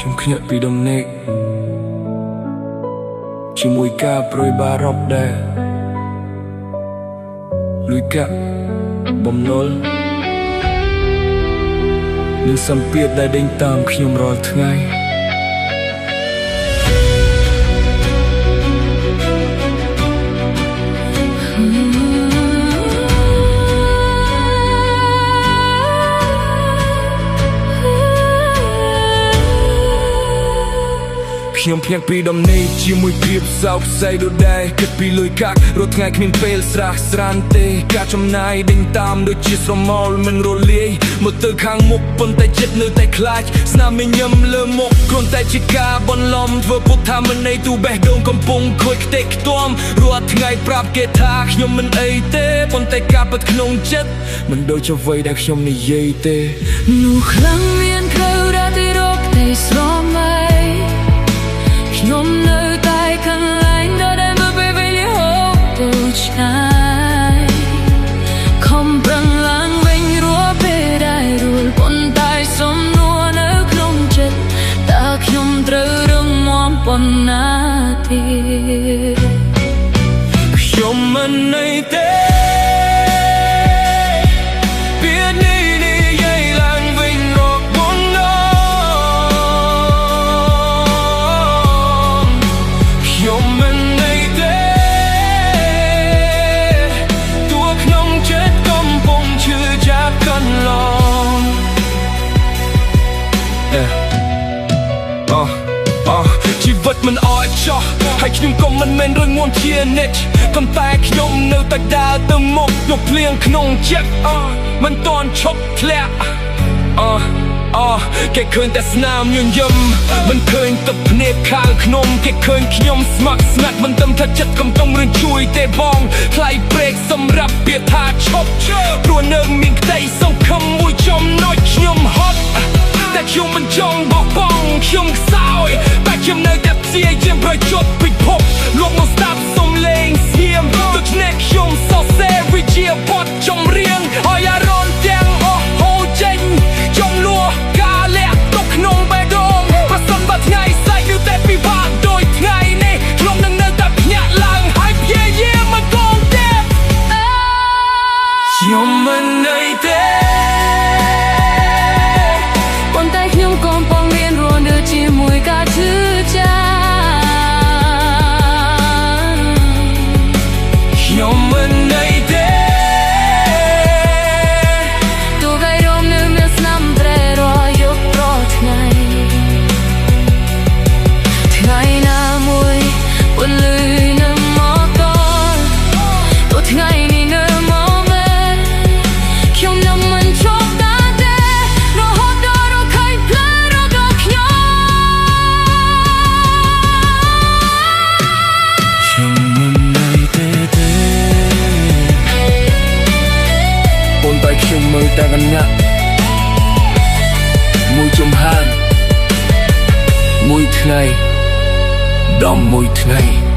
ខ្ញុំភ្ញាក់ពីដំណេកជាមួយការប្រួយបារម្ភដែរលុយកាក់បំណុលនិងសម្ពាធដែលដេញតាមខ្ញុំរាល់ថ្ងៃខ្ញុំភ្ញាក់ពីដំណេកជាមួយភាពសោកសៅដូចដែរគិតពីលុយកាក់រាល់ថ្ងៃគ្មានពេលស្រះស្រានទេការចំណាយដេញតាមដូចជាស្រមោលមិនរលាយមកទៅខាងមុខប៉ុន្តែចិត្តនៅតែខ្លាចស្នាមញញឹមលើមុខគ្រាន់តែជាការបន្លំធ្វើពុតថាមិនអីទូបេះដូងកំពុងខូចខ្ទេចខ្ទាំរាល់ថ្ងៃប្រាប់គេថាខ្ញុំមិនអីទេប៉ុន្តែការពិតក្នុងចិត្តមិនដូចអ្វីដែលខ្ញុំនិយាយទេនោះខ្លាំងមានក្រៅរត់ទៅរកតែស្រមៃខ្ញុំនៅតែខាងឡែងដល់តែមើលពេលវិញហូបទៅឆ្ងាយខំប្រឹងឡើងវិញរួចពេលដែលរួចប៉ុន្តែសំនួរនៅក្នុងចិត្តតើខ្ញុំត្រូវរងមាំប៉ុណ្ណាទៀតខ្ញុំមិនអីទេជីវិតមិនអត់ចោះហើយខ្ញុំក៏មិនមែនរឿងងន់ជានិច្ចប៉ុន្តែខ្ញុំនៅតែដើរទៅមុខយកភ្លៀងក្នុងចិត្តមិនទាន់ឈប់ធ្លាក់គេឃើញតែស្នាមញញឹមមិនឃើញទឹកភ្នែកខាងខ្ញុំគេឃើញខ្ញុំស្ម័គ្រស្មាត់មិនដឹងថាចិត្តកំពុងរឿងជួយទេបងថ្លៃព្រេកសម្រាប់ពាក្យថាឈប់ព្រោះនៅមានក្តីសង្ឃឹមមួយចំណុចខ្ញុំហត់តែខ្ញុំមិនចង់បោះបង់ខ្ញុំខ្សោយតែខ្ញុំនៅតែព្យាយាមប្រយុទ្ធពិភពលោកមកស្ដាប់សំឡេងស្ងៀមដូច្នេះខ្ញុំសរសេរវិជាបទចម្រៀងឲ្យអារម្មណ៍ទាំងអស់ហូរចេញចំនួនការលាក់ទុកក្នុងបេះដូងប្រសិនបើថ្ងៃស្អែកនៅតែពិបាកដូចថ្ងៃនេះខ្ញុំនឹងនៅតែភ្ញាក់ឡើងហើយព្យាយាមមកកងទៀតខ្ញុំមិនអីទេជាមួយការឈឺចាំខ្ញុំមិនអីទេទោះបីរំនៅមានស្នាមប្រែរយប់រាល់ថ្ងៃថ្ងៃណាមួយពន្លឺនៅមកដល់ទោះថ្ងៃនេះនៅមកមែនខ្ញុំនឹងមិនឈប់ខ្ញុំមើលតែកញ្ញាមួយចំហានមួយថ្ងៃដំមួយថ្ងៃ